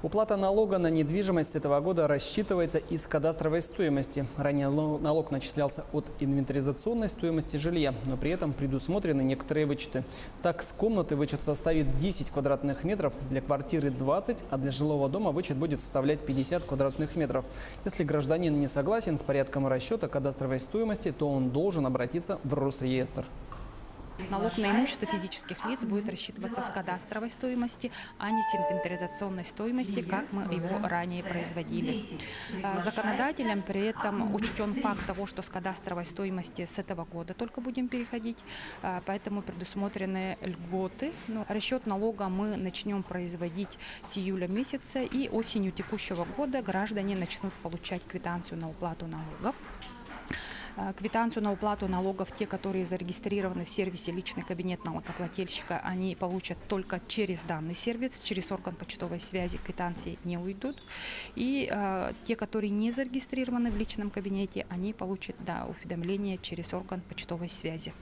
Уплата налога на недвижимость с этого года рассчитывается из кадастровой стоимости. Ранее налог начислялся от инвентаризационной стоимости жилья, но при этом предусмотрены некоторые вычеты. Так, с комнаты вычет составит 10 квадратных метров, для квартиры 20, а для жилого дома вычет будет составлять 50 квадратных метров. Если гражданин не согласен с порядком расчета кадастровой стоимости, то он должен обратиться в Росреестр. Налог на имущество физических лиц будет рассчитываться с кадастровой стоимости, а не с инвентаризационной стоимости, как мы его ранее производили. Законодателем при этом учтен факт того, что с кадастровой стоимости с этого года только будем переходить, поэтому предусмотрены льготы. Расчет налога мы начнем производить с июля месяца, и осенью текущего года граждане начнут получать квитанцию на уплату налогов. Квитанцию на уплату налогов, те, которые зарегистрированы в сервисе «Личный кабинет налогоплательщика», они получат только через данный сервис, через орган почтовой связи квитанции не уйдут. И те, которые не зарегистрированы в личном кабинете, они получат уведомление через орган почтовой связи.